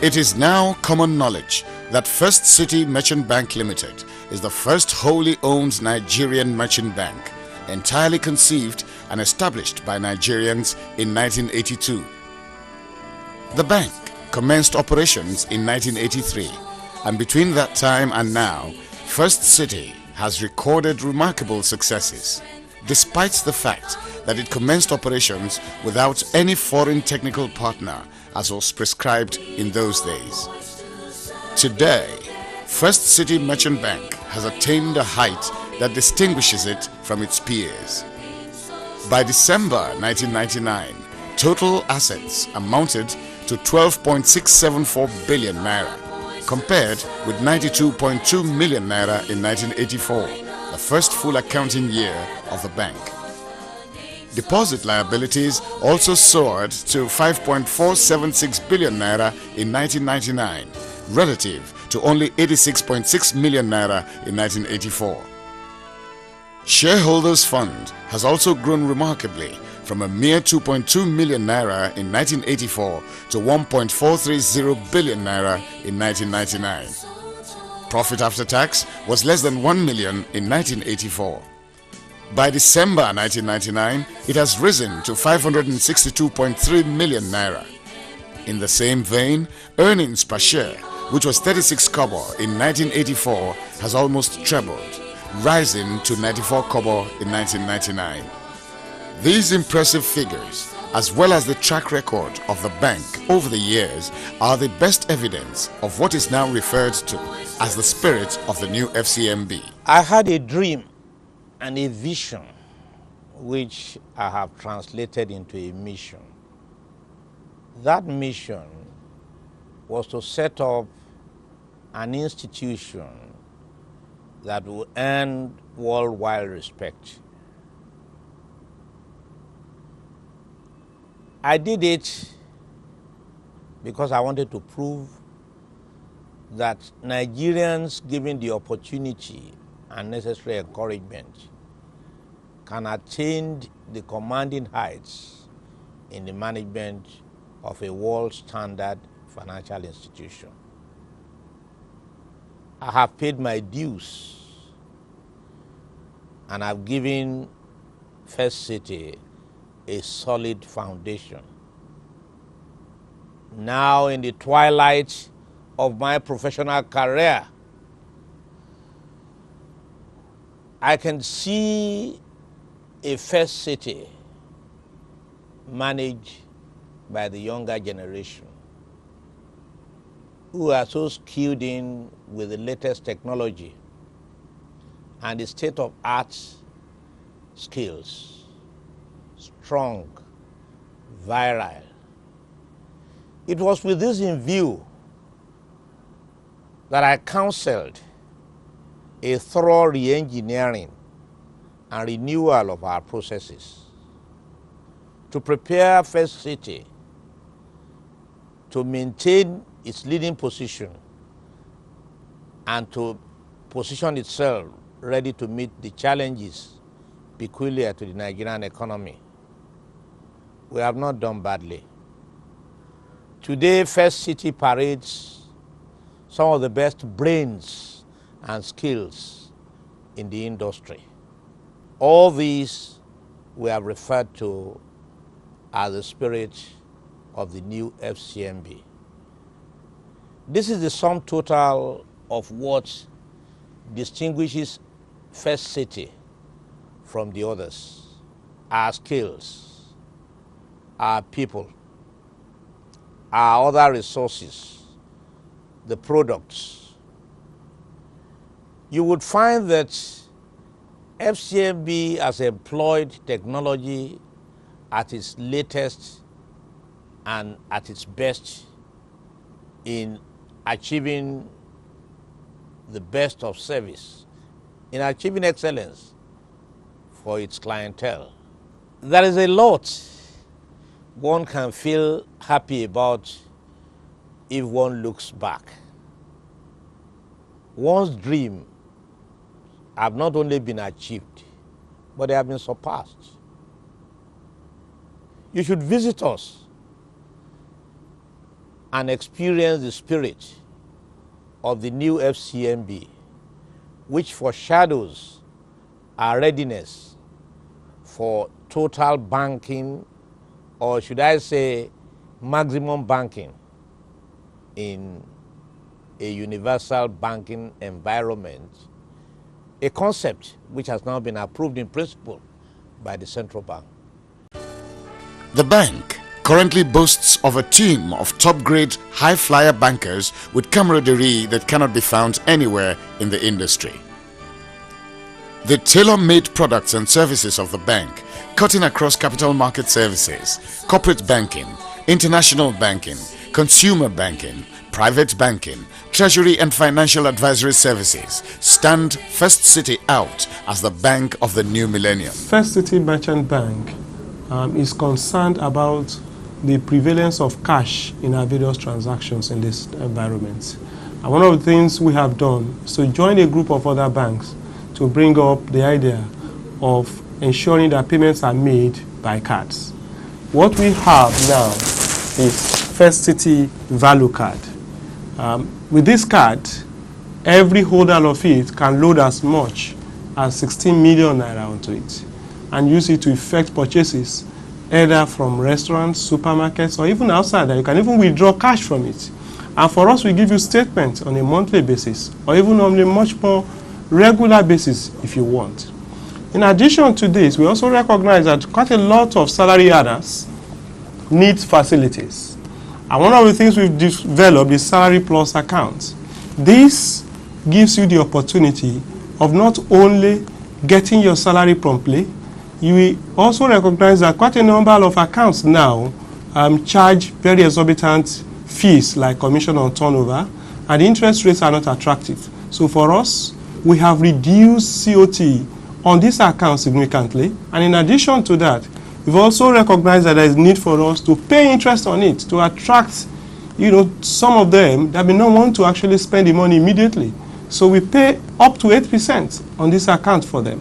It is now common knowledge that First City Merchant Bank Limited is the first wholly owned Nigerian merchant bank, entirely conceived and established by Nigerians in 1982. The bank commenced operations in 1983, and between that time and now, First City has recorded remarkable successes, despite the fact that it commenced operations without any foreign technical partner as was prescribed in those days. Today, First City Merchant Bank has attained a height that distinguishes it from its peers. By December 1999, total assets amounted to 12.674 billion naira, compared with 92.2 million naira in 1984, the first full accounting year of the bank. Deposit liabilities also soared to 5.476 billion naira in 1999, relative to only 86.6 million naira in 1984. Shareholders' fund has also grown remarkably from a mere 2.2 million naira in 1984 to 1.430 billion naira in 1999. Profit after tax was less than 1 million in 1984. By December 1999, it has risen to 562.3 million naira. In the same vein, earnings per share, which was 36 kobo in 1984, has almost trebled, rising to 94 kobo in 1999. These impressive figures, as well as the track record of the bank over the years, are the best evidence of what is now referred to as the spirit of the new FCMB. I had a dream and a vision which I have translated into a mission. That mission was to set up an institution that will earn worldwide respect. I did it because I wanted to prove that Nigerians, given the opportunity and necessary encouragement, can attain the commanding heights in the management of a world standard financial institution. I have paid my dues and I've given First City a solid foundation. Now, in the twilight of my professional career, I can see a First City managed by the younger generation who are so skilled in with the latest technology and the state-of-art skills, strong, virile. It was with this in view that I counseled a thorough re-engineering and renewal of our processes to prepare First City to maintain its leading position and to position itself ready to meet the challenges peculiar to the Nigerian economy. We have not done badly. Today, First City parades some of the best brains and skills in the industry. All these we have referred to as the spirit of the new FCMB. This is the sum total of what distinguishes First City from the others: our skills, our people, our other resources, the products. You would find that FCMB has employed technology at its latest and at its best in achieving the best of service, in achieving excellence for its clientele. There is a lot one can feel happy about if one looks back. One's dream have not only been achieved, but they have been surpassed. You should visit us and experience the spirit of the new FCMB, which foreshadows our readiness for total banking, or should I say maximum banking, in a universal banking environment, a concept which has now been approved in principle by the central bank. The bank currently boasts of a team of top-grade high-flyer bankers with camaraderie that cannot be found anywhere in the industry. The tailor-made products and services of the bank, cutting across capital market services, corporate banking, international banking, consumer banking, private banking, treasury and financial advisory services, stand First City out as the bank of the new millennium. First City Merchant Bank is concerned about the prevalence of cash in our various transactions in this environment. And one of the things we have done is to join a group of other banks to bring up the idea of ensuring that payments are made by cards. What we have now is First City Value Card. With this card, every holder of it can load as much as 16 million naira onto it and use it to effect purchases either from restaurants, supermarkets, or even outside that. You can even withdraw cash from it. And for us, we give you statements on a monthly basis or even on a much more regular basis if you want. In addition to this, we also recognize that quite a lot of salary earners need facilities. And one of the things we've developed is Salary Plus accounts. This gives you the opportunity of not only getting your salary promptly, you will also recognize that quite a number of accounts now charge very exorbitant fees like commission on turnover, and the interest rates are not attractive. So for us, we have reduced COT on this account significantly, and in addition to that, we've also recognized that there is need for us to pay interest on it to attract, some of them that may not want to actually spend the money immediately. So we pay up to 8% on this account for them,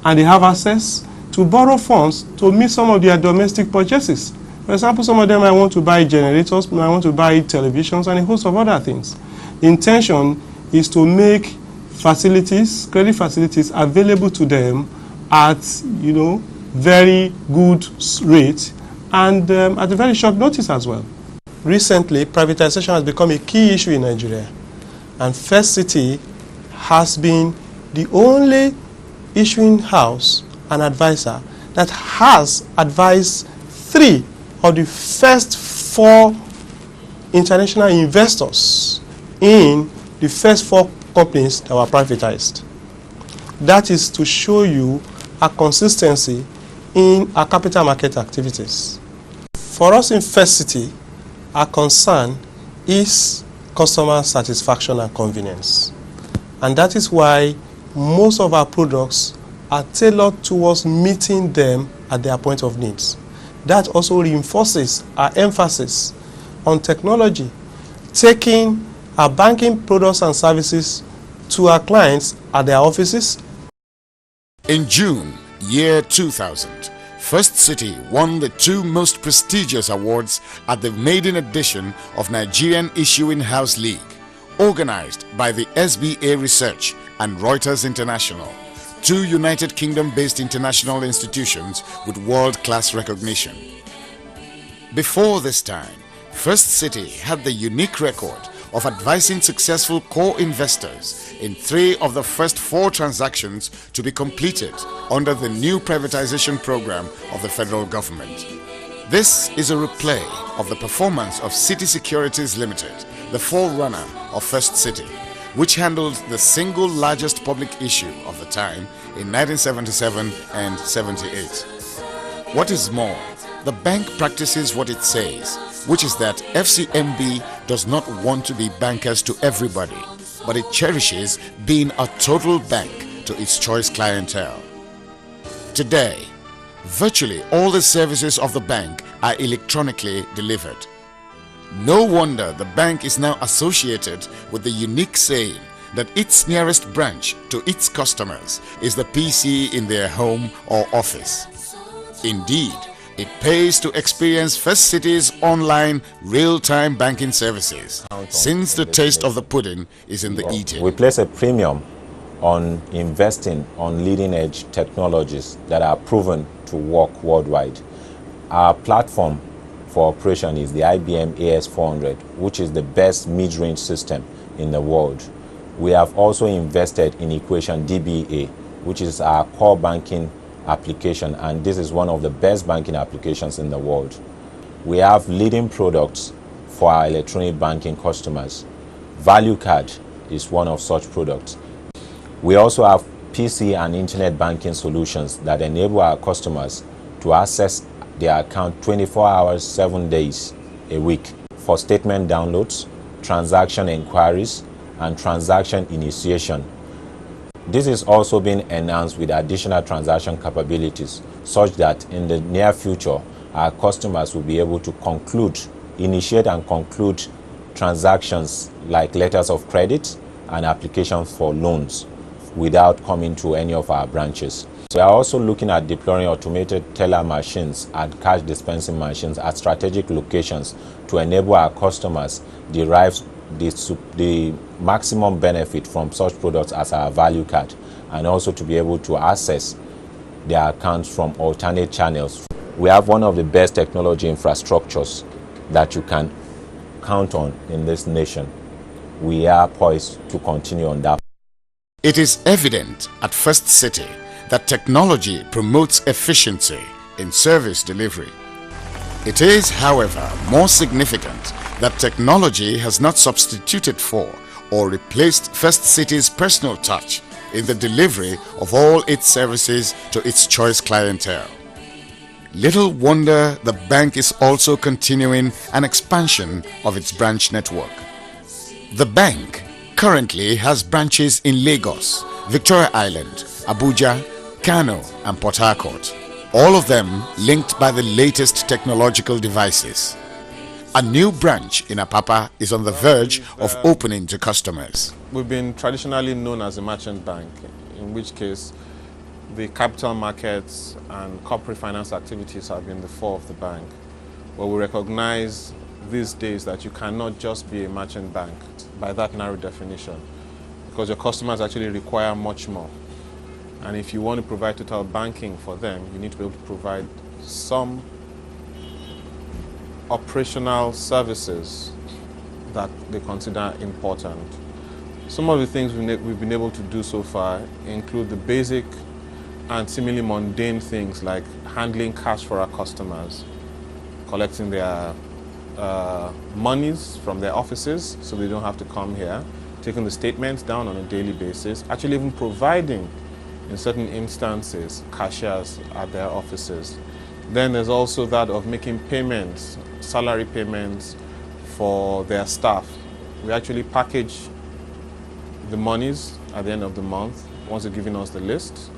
and they have access to borrow funds to meet some of their domestic purchases. For example, some of them might want to buy generators, might want to buy televisions, and a host of other things. The intention is to make facilities, credit facilities, available to them at, very good rate and at a very short notice as well. Recently, privatization has become a key issue in Nigeria, and First City has been the only issuing house and advisor that has advised 3 of the first 4 international investors in the first 4 companies that were privatized. That is to show you a consistency in our capital market activities. For us in First City, our concern is customer satisfaction and convenience. And that is why most of our products are tailored towards meeting them at their point of needs. That also reinforces our emphasis on technology, taking our banking products and services to our clients at their offices. In June, year 2000, First City won the 2 most prestigious awards at the maiden edition of Nigerian Issuing House League, organized by the SBA Research and Reuters International, 2 United Kingdom-based international institutions with world-class recognition. Before this time, First City had the unique record of advising successful core investors in 3 of the first 4 transactions to be completed under the new privatization program of the federal government. This is a replay of the performance of City Securities Limited, the forerunner of First City, which handled the single largest public issue of the time in 1977 and 78. What is more, the bank practices what it says, which is that FCMB does not want to be bankers to everybody, but it cherishes being a total bank to its choice clientele. Today, virtually all the services of the bank are electronically delivered. No wonder the bank is now associated with the unique saying that its nearest branch to its customers is the PC in their home or office. Indeed, It pays to experience First City's online real-time banking services, since the taste of the pudding is in the eating. We place a premium on investing on leading-edge technologies that are proven to work worldwide. Our platform for operation is the IBM AS400, which is the best mid-range system in the world. We have also invested in Equation DBA, which is our core banking application, and this is one of the best banking applications in the world. We have leading products for our electronic banking customers. Value Card is one of such products. We also have PC and internet banking solutions that enable our customers to access their account 24 hours, 7 days a week for statement downloads, transaction inquiries, and transaction initiation. This is also being enhanced with additional transaction capabilities, such that in the near future, our customers will be able to initiate and conclude transactions like letters of credit and applications for loans without coming to any of our branches. We are also looking at deploying automated teller machines and cash dispensing machines at strategic locations to enable our customers derive the maximum benefit from such products as our Value Card, and also to be able to access their accounts from alternate channels. We have one of the best technology infrastructures that you can count on in this nation. We are poised to continue on that. It is evident at First City that technology promotes efficiency in service delivery. It is, however, more significant that technology has not substituted for or replaced First City's personal touch in the delivery of all its services to its choice clientele. Little wonder the bank is also continuing an expansion of its branch network. The bank currently has branches in Lagos, Victoria Island, Abuja, Kano, and Port Harcourt, all of them linked by the latest technological devices. A new branch in Apapa is on the verge of opening to customers. We've been traditionally known as a merchant bank, in which case the capital markets and corporate finance activities have been the fore of the bank. But we recognize these days that you cannot just be a merchant bank by that narrow definition, because your customers actually require much more. And if you want to provide total banking for them, you need to be able to provide some operational services that they consider important. Some of the things we've been able to do so far include the basic and seemingly mundane things like handling cash for our customers, collecting their monies from their offices so they don't have to come here, taking the statements down on a daily basis, actually even providing, in certain instances, cashiers at their offices. Then there's also that of making payments, salary payments for their staff. We actually package the monies at the end of the month once they're giving us the list,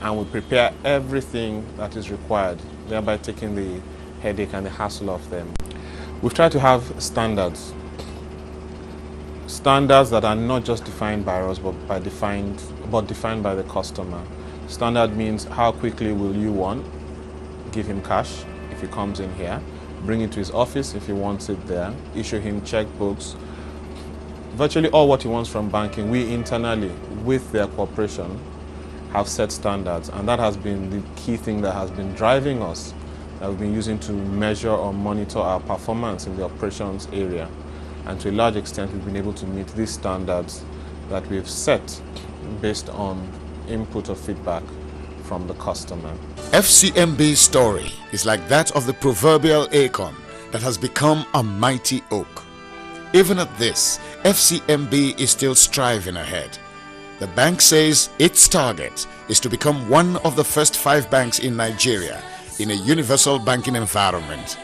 and we prepare everything that is required, thereby taking the headache and the hassle off them. We've tried to have standards that are not just defined by us, but defined by the customer. Standard means how quickly will you want, give him cash if he comes in here, bring it to his office if he wants it there, issue him checkbooks. Virtually all what he wants from banking, we internally, with their cooperation, have set standards, and that has been the key thing that has been driving us, that we've been using to measure or monitor our performance in the operations area. And to a large extent, we've been able to meet these standards that we've set based on input or feedback from the customer. FCMB's story is like that of the proverbial acorn that has become a mighty oak. Even at this, FCMB is still striving ahead. The bank says its target is to become one of the first 5 banks in Nigeria in a universal banking environment.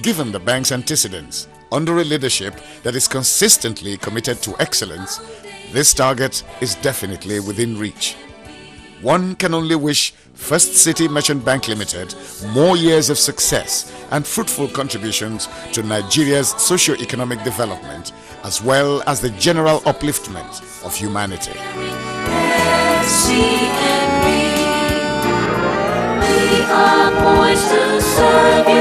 Given the bank's antecedents, under a leadership that is consistently committed to excellence, this target is definitely within reach. One can only wish First City Merchant Bank Limited more years of success and fruitful contributions to Nigeria's socio-economic development, as well as the general upliftment of humanity. We are rise to serve you.